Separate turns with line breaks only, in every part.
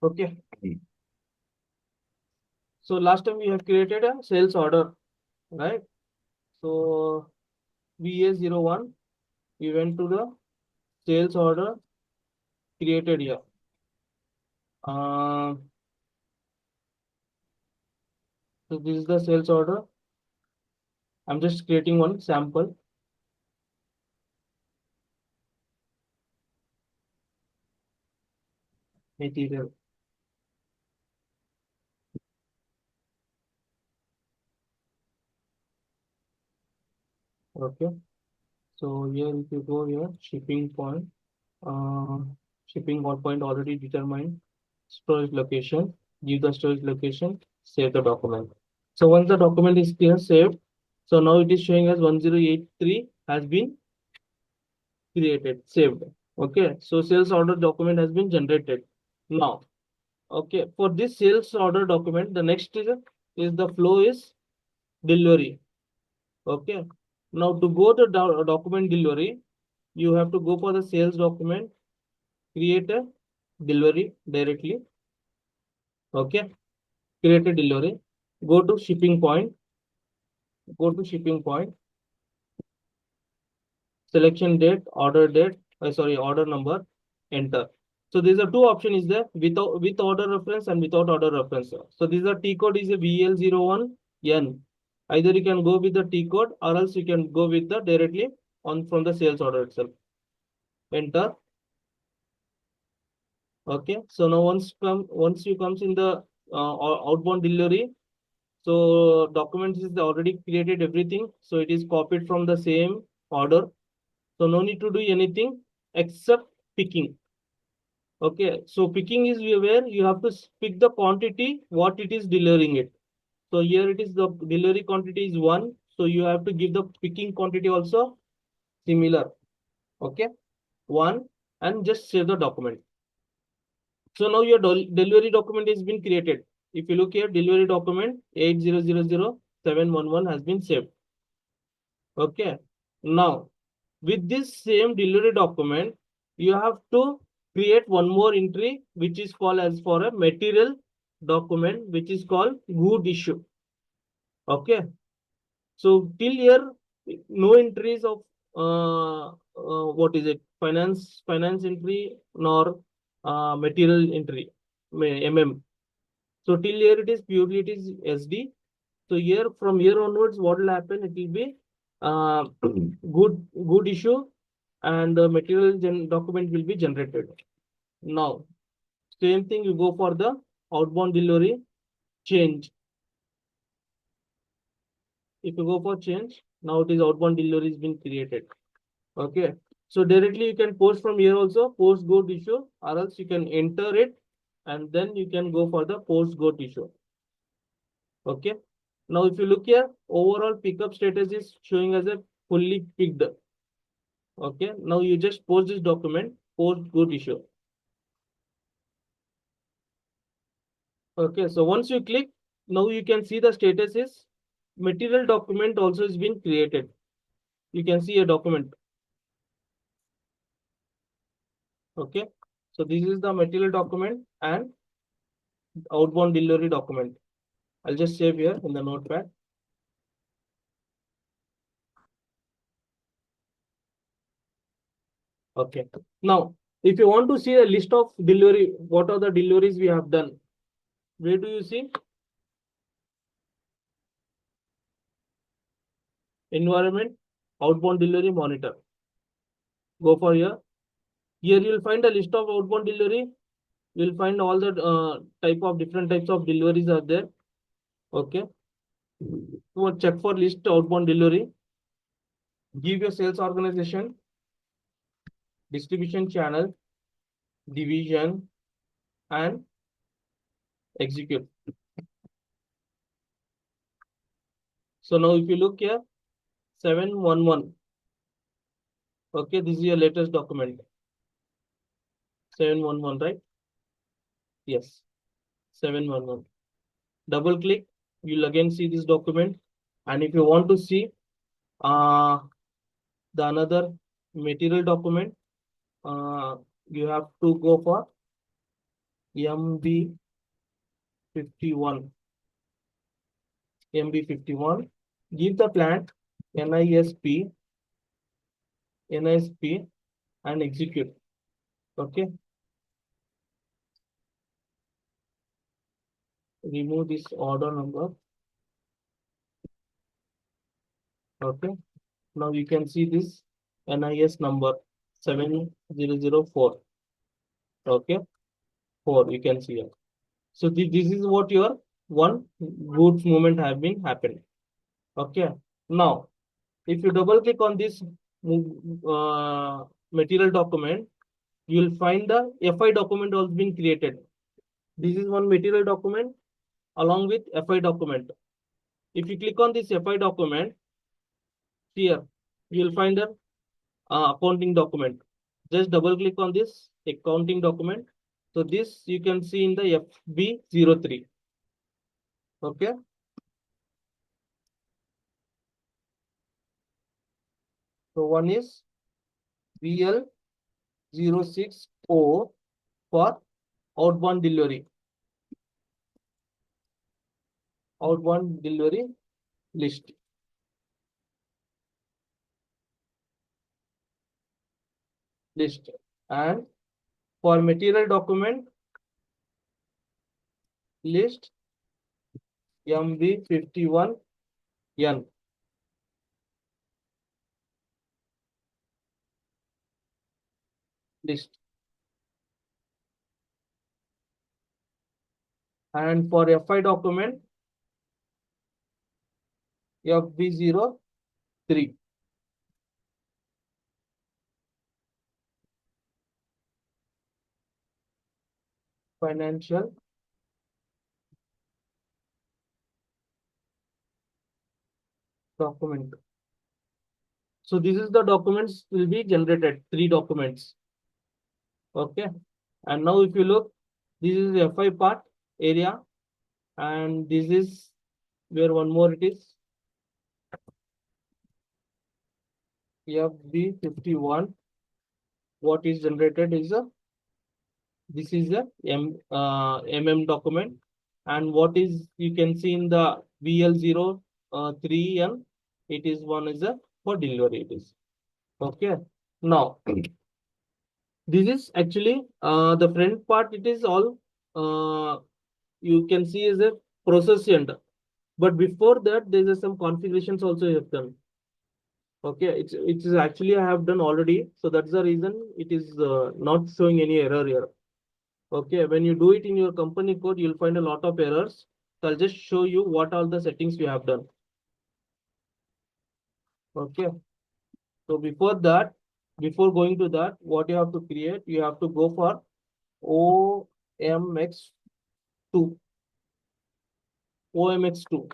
Okay. So last time we have created a sales order, right? So VA01, we went to the sales order created here. Uh, so this is the sales order. I'm just creating one sample material. Okay. So here if you go here, shipping point, uh, shipping point already determined, storage location, give the storage location, save the document. So once the document is here saved, so now it is showing as 1083 has been created, saved. Okay, so sales order document has been generated. Now, okay, for this sales order document, the next is the flow is delivery. Okay, now to go to document delivery, you have to go for the sales document, create a delivery directly. Okay, create a delivery, go to shipping point, go to shipping point, selection date, sorry, order number, enter. So these are two options is there with order reference and without order reference. So these are T code is a VL01N. Either you can go with the T code or else you can go with the directly on from the sales order itself. Enter. Okay. So now once you comes in the outbound delivery, so documents is already created everything. So it is copied from the same order. So no need to do anything except picking. Okay, so picking is where you have to pick the quantity, what it is delivering it. So here it is the delivery quantity is 1. So you have to give the picking quantity also similar. Okay, 1 and just save the document. So now your delivery document has been created. If you look here, delivery document 8000711 has been saved. Okay, now with this same delivery document, you have to create one more entry, which is called as for a material document, which is called good issue. Okay. So till here, no entries of what is it? Finance entry nor material entry, MM. So till here it is purely it is SD. So here from here onwards, what will happen? It will be uh, good issue and the material document will be generated. Now, same thing you go for the outbound delivery change. If you go for change, now it is outbound delivery has been created. Okay. So directly you can post from here also, post go issue, or else you can enter it and then you can go for the post go issue. Okay. Now if you look here, overall pickup status is showing as a fully picked. Okay. Now you just post this document, post good issue. Okay. So once you click, now you can see the status is material document also has been created. You can see a document. Okay. So this is the material document and outbound delivery document. I'll just save here in the notepad. Okay. Now, if you want to see a list of delivery, what are the deliveries we have done? Where do you see? Environment, outbound delivery monitor. Go for here. Here you will find a list of outbound delivery. You will find all the different types of deliveries are there. Okay. So check for list outbound delivery. Give your sales organization, distribution channel, division, and execute. So now if you look here, 711. Okay, this is your latest document. 711, right? Yes, 711. Double click, you'll again see this document. And if you want to see uh, the another material document, you have to go for MB51, MB51. Give the plant NISP, NISP and execute. Okay. Remove this order number. Okay. Now you can see this NIS number 7004. Okay. 4 you can see here. So this is what your one goods movement have been happened. Okay. Now if you double click on this material document, you will find the FI document also been created. This is one material document along with FI document. If you click on this FI document here, you will find the accounting document. Just double click on this accounting document. So this you can see in the FB03. Okay. So one is BL060 for outbound delivery. Outbound delivery list. List. And for material document list MB51N list. And for FI document FB03. Financial document. So this is the documents will be generated, 3 documents. Okay. And now if you look, this is the FI part area, and this is where one more it is. FB51. What is generated is a this is a MM document, and what is you can see in the BL03N, it is one is a for delivery it is. Okay. Now this is actually the front part. It is all you can see is a process end, but before that there is some configurations also you have done. Okay, it is actually I have done already, so that's the reason it is not showing any error here. Okay, when you do it in your company code, you'll find a lot of errors. So I'll just show you what all the settings we have done. Okay, so before that, before going to that, what you have to create, you have to go for OMX2. OMX2.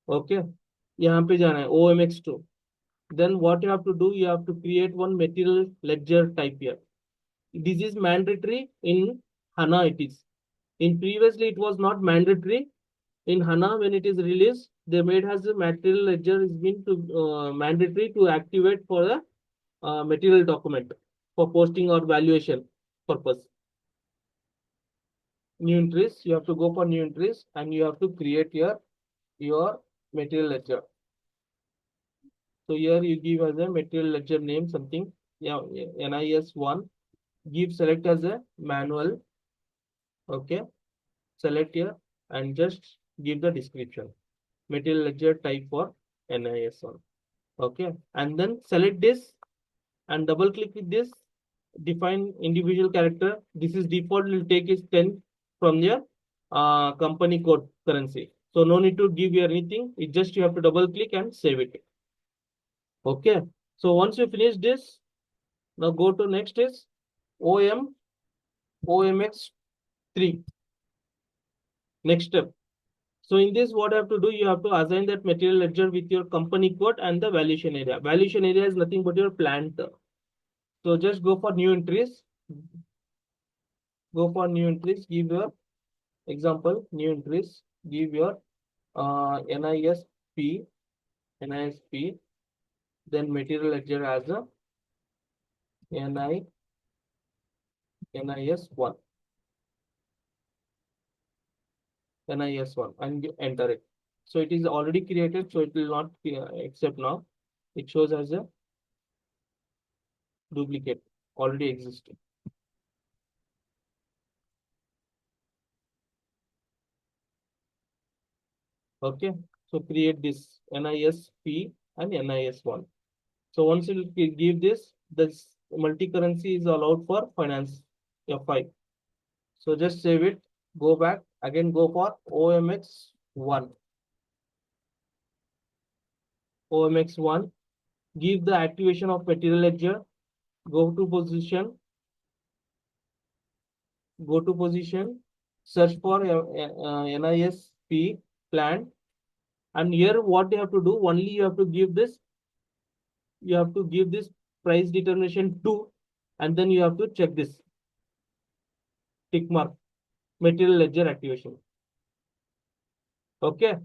Okay, यहाँ पे जाना है OMX2. Then what you have to do, you have to create one material ledger type here. This is mandatory in HANA it is. In previously it was not mandatory. In HANA when it is released, they made as a material ledger is been to mandatory to activate for the material document for posting or valuation purpose. New entries, you have to go for new entries and you have to create your material ledger. So here you give as a material ledger name something. Yeah, NIS1. Give select as a manual. Okay. Select here and just give the description. Material ledger type for NIS1. Okay. And then select this and double click with this. Define individual character. This is default will take is 10 from your company code currency. So no need to give here anything. It just you have to double click and save it. Okay. So once you finish this, now go to next is OMX3. Next step. So in this, what I have to do, you have to assign that material ledger with your company code and the valuation area. Valuation area is nothing but your plant. So just go for new entries. Go for new entries. Give your example, new entries. Give your NISP, NISP. Then material ledger as a NIS1, NIS1, and you enter it. So it is already created, so it will not accept now. It shows as a duplicate, already existing. Okay, so create this NISP and NIS1. So once you give this multi-currency is allowed for finance F5. So just save it, go back, again go for OMX1. OMX1, give the activation of material ledger, go to position, search for NISP plan. And here what you have to do, only you have to give this price determination 2, and then you have to check this tick mark material ledger activation. Okay,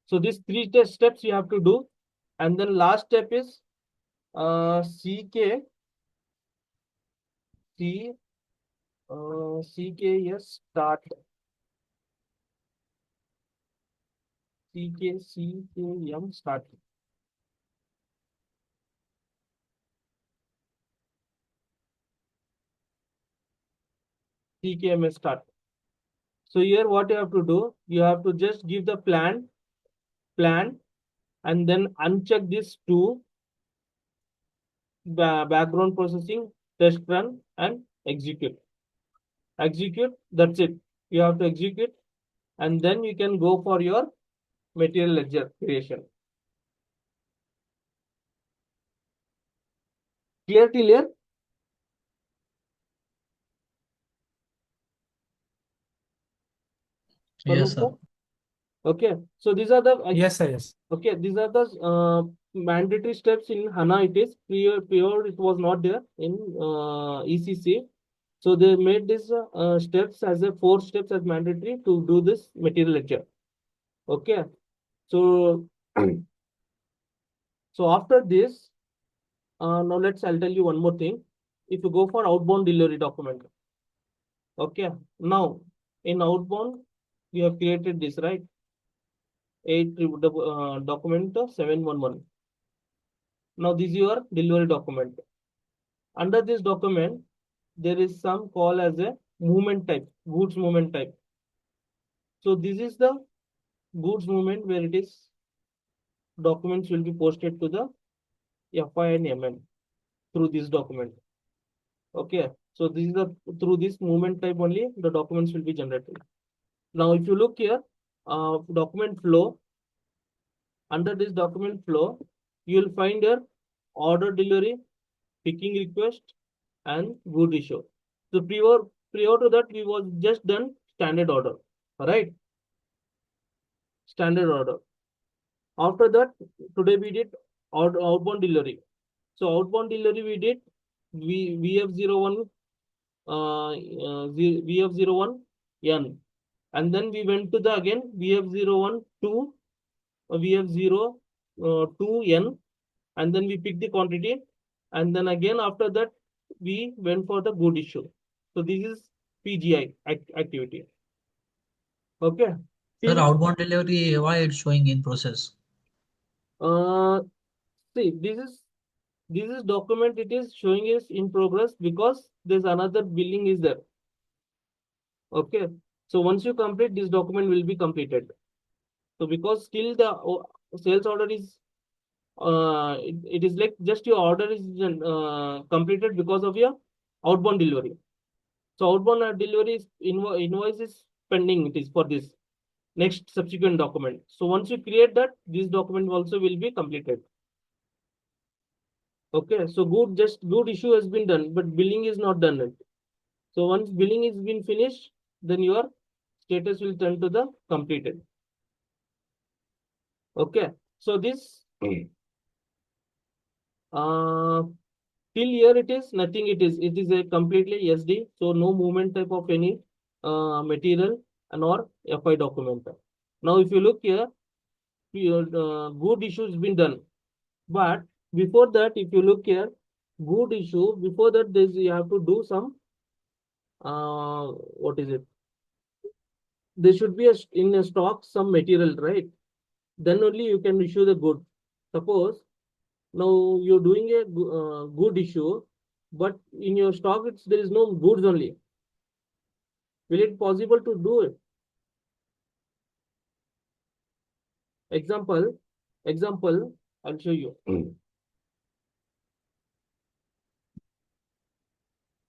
so these three steps you have to do, and then last step is CK C CKS start CKM start. CKMS start. So here what you have to do, you have to just give the plan, and then uncheck this two background processing, test run, and execute. That's it. You have to execute, and then you can go for your material ledger creation. Clear till here?
Yes, sir.
Okay, so these are the
Yes, sir. Yes.
okay, these are the mandatory steps in HANA. It is pure it was not there in ECC. So they made these steps as a 4 steps as mandatory to do this material ledger. Okay, so so after this, now I'll tell you one more thing. If you go for outbound delivery document, okay, now in outbound we have created this, right? Document 711. Now this is your delivery document. Under this document, there is some call as a movement type, goods movement type. So this is the goods movement where it is documents will be posted to the FI and MM through this document. Okay, so this is the through this movement type only the documents will be generated. Now, if you look here, document flow. Under this document flow, you will find your order delivery, picking request, and good issue. So prior to that, we was just done standard order, right? Standard order. After that, today we did outbound delivery. So outbound delivery we did VF01 VF01 N, and then we went to the again VF01 2 VF02 N, and then we picked the quantity, and then again after that we went for the good issue. So this is PGI activity. Okay.
Sir,
Till
outbound delivery, why it's showing in process?
uh see this is document, it is showing is in progress because there's another billing is there. Okay. So once you complete, this document will be completed. So because still the sales order is it is like just your order is completed because of your outbound delivery. So outbound delivery is invoice is pending. It is for this next subsequent document. So once you create that, this document also will be completed. Okay. So good issue has been done, but billing is not done yet. So once billing is been finished, then your status will turn to the completed. Okay. So this uh till here it is nothing. It is a completely SD. So no movement type of any material and or FI document. Now if you look here, your good issue has been done. But before that, if you look here, good issue. Before that, this you have to do some what is it? There should be in a stock some material, right? Then only you can issue the good. Suppose now you're doing a good issue, but in your stock there is no goods only. Will it possible to do it? Example, example, I'll show you.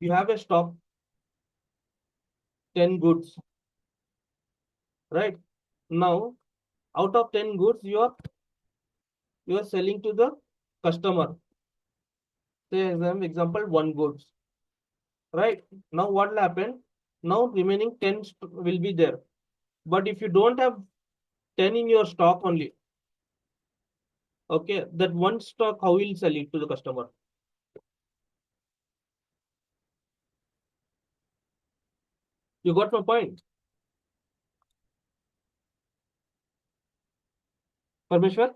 You have a stock 10 goods, right? Now, out of 10 goods, you are selling to the customer. Say example, one goods, right? Now what will happen? Now remaining 10 will be there. But if you don't have 10 in your stock only, okay, that one stock, how will you sell it to the customer? You got my point, Parmeshwar?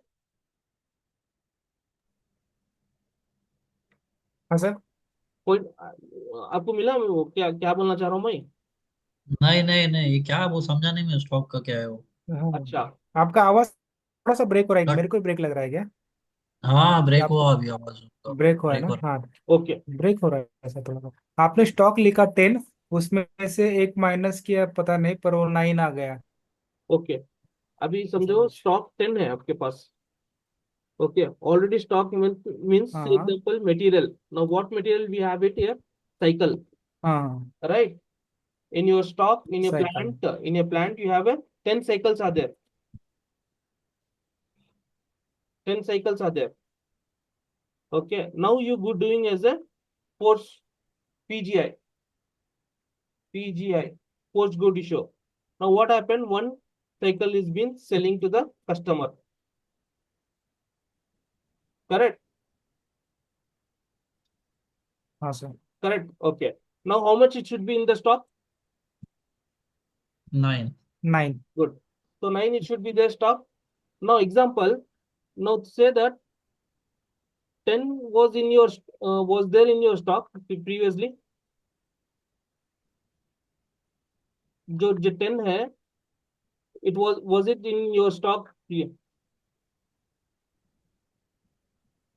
हाँ sir.
Point आपको मिला वो क्या क्या बोलना चाह रहा हूँ मैं?
नहीं नहीं नहीं, ये क्या, वो समझा नहीं मैं, स्टॉक का क्या है वो।
हाँ,
अच्छा,
आपका आवाज थोड़ा सा ब्रेक हो रहा है,
कट।
मेरे को ब्रेक लग रहा है क्या?
हाँ,
या
ब्रेक
आपको
हुआ अभी, आवाज का
ब्रेक हो रहा है
ब्रेक
ना?
हो रहा
हाँ,
ओके
ब्रेक हो रहा है ऐसा थोड़ा सा। आपने स्टॉक लिखा 10, उसमें से एक माइनस किया पता नहीं, पर वो 9 आ गया।
ओके। अभी
ऐसा
समझो
कुछ।
स्टॉक 10 है आपके पास, ओके, ऑलरेडी स्टॉक मीन्स
हाँ हाँ
example material. Now what material we have it here? Cycle,
हाँ।
right? In your stock,
cycle.
in your plant, you have a 10 cycles are there. 10 cycles are there. Okay. Now you good doing as a post PGI, PGI, post good issue. Now what happened? One cycle is been selling to the customer. Correct?
हाँ sir.
Correct. Okay. Now how much it should be in the stock?
9।
9।
Good. So 9 it should be their stock. Now example. Now say that 10 was in your was there in your stock previously. जो 10 है, it was it in your stock?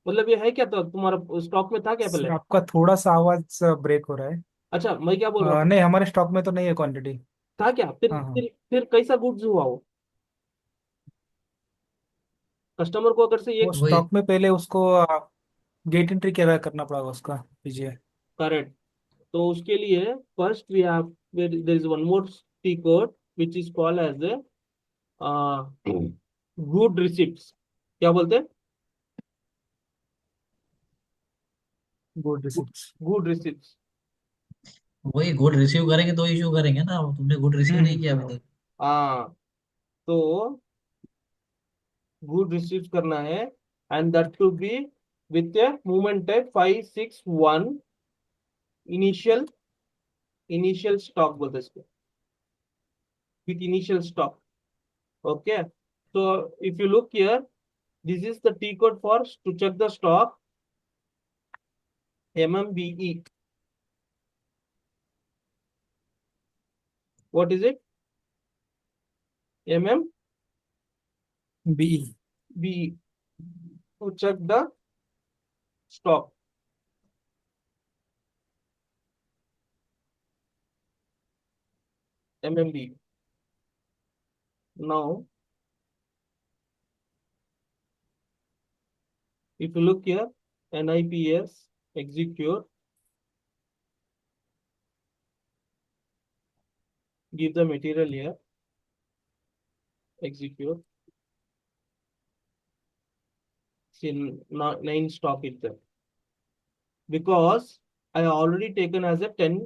मतलब ये है क्या, तो तुम्हारा stock में था क्या
सर
पहले?
आपका थोड़ा सा आवाज ब्रेक हो रहा है।
अच्छा, मैं क्या बोल रहा था?
नहीं, हमारे स्टॉक में तो नहीं है क्वांटिटी।
था क्या? फिर
हाँ हाँ।
फिर फिर कैसा गुड्स हुआ वो? कस्टमर को अगर से ये
वो
वही।
स्टॉक में पहले उसको गेट एंट्री क्या करना पड़ेगा उसका, पीजिए।
करेक्ट, तो उसके लिए first we have there is one more T code which is called as a good receipts. क्या बोलते हैं?
Good receipts.
Good receipts.
वही गुड रिसीव करेंगे तो इशू करेंगे ना, तुमने गुड रिसीव नहीं किया अभी तक।
हाँ, तो गुड रिसीव करना है, and that to be with a movement type 561 initial, initial stock बोलते हैं इसको, with initial stock. Okay. So if you look here, this is the T code for to check the stock, MMBE. What is it? MMBE.
B.
To check the stock. MMBE. Now, if you look here, NIPS, execute, give the material here, execute. See, 9 stock is there. Because I already taken as a 10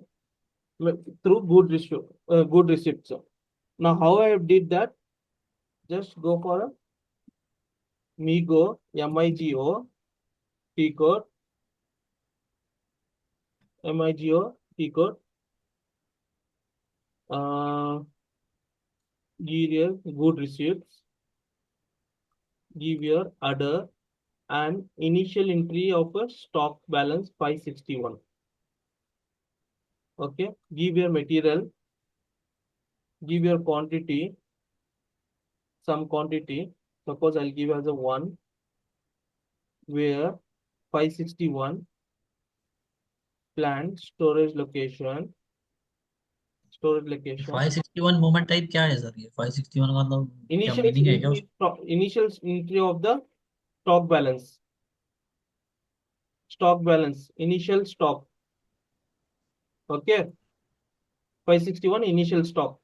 through good ratio, good receipts. Now, how I did that? Just go for a MIGO, MIGO, T code, MIGO, T code, give your good receipts, give your order, and initial entry of a stock balance 561. Okay, give your material, give your quantity, some quantity. Suppose I'll give as a 1, where 561 plant storage location.
561 moment type क्या है sir? ये 561 का मतलब क्या
Initial
meaning है क्या
entry,
उसका?
initial entry of the stock balance. Stock balance, initial stock. Okay, 561 initial stock.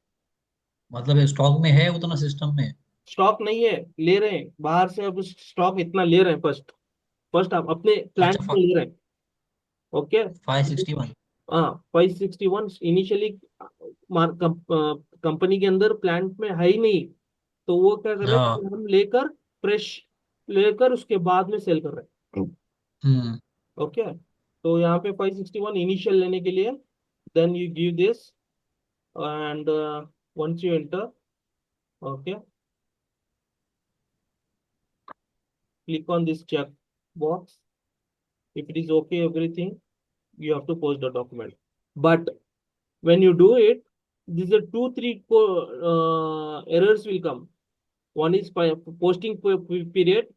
मतलब स्टॉक में है उतना सिस्टम में?
स्टॉक नहीं है, ले रहे हैं बाहर से, अब स्टॉक इतना ले रहे हैं फर्स्ट, आप अपने प्लांट
अच्छा,
में ले रहे हैं। ओके,
561।
हाँ 561 इनिशियली कंपनी के अंदर प्लांट में है ही नहीं, तो वो क्या कर रहे
हाँ।
हैं, हम लेकर फ्रेश लेकर उसके बाद में सेल कर रहे हैं।
हम्म।
ओके, तो यहाँ पे 561 इनिशियल लेने के लिए, then you give this and once you enter, okay, click on this check box. If it is okay everything, you have to post the document. But when you do it, these are two three errors will come. One is posting period,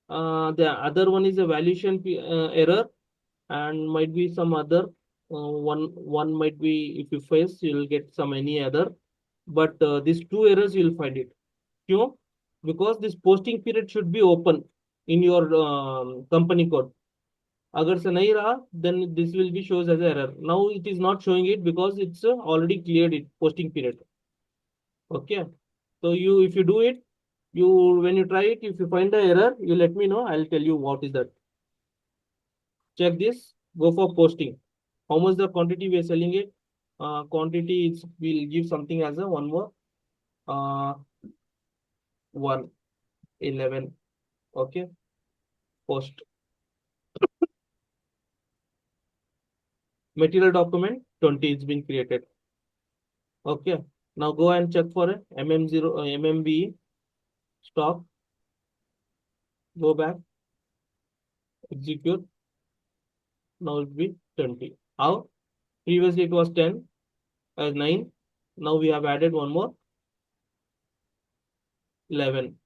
the other one is a valuation error, and might be some other one might be, if you face you will get some any other, but these two errors you will find it. क्यों? Because this posting period should be open in your company code. अगर से नहीं रहा, then this will be shows as error. Now it is not showing it because it's already cleared it posting period. Okay, so you, if you do it, you, when you try it, if you find the error, you let me know, I'll tell you what is that. Check this, go for posting. How much the quantity we are selling it? Quantity is, will give something as a one more, 111. Okay, post. Material document 20 is been created. Okay, now go and check for a MM0 MMB stock. Go back, execute. Now it will be 20. How? Previously it was 10 as 9. Now we have added one more, 11.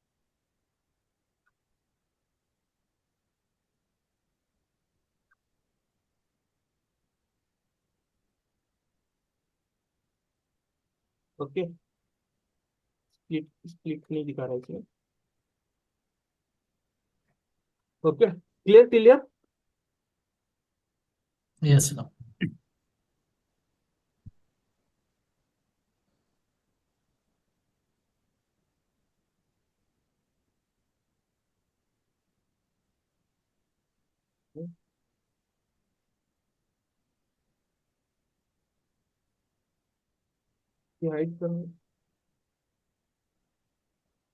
Okay, split नहीं दिखा रहा है इसमें. Okay, clear till here?
Yes sir.
ये hide करना.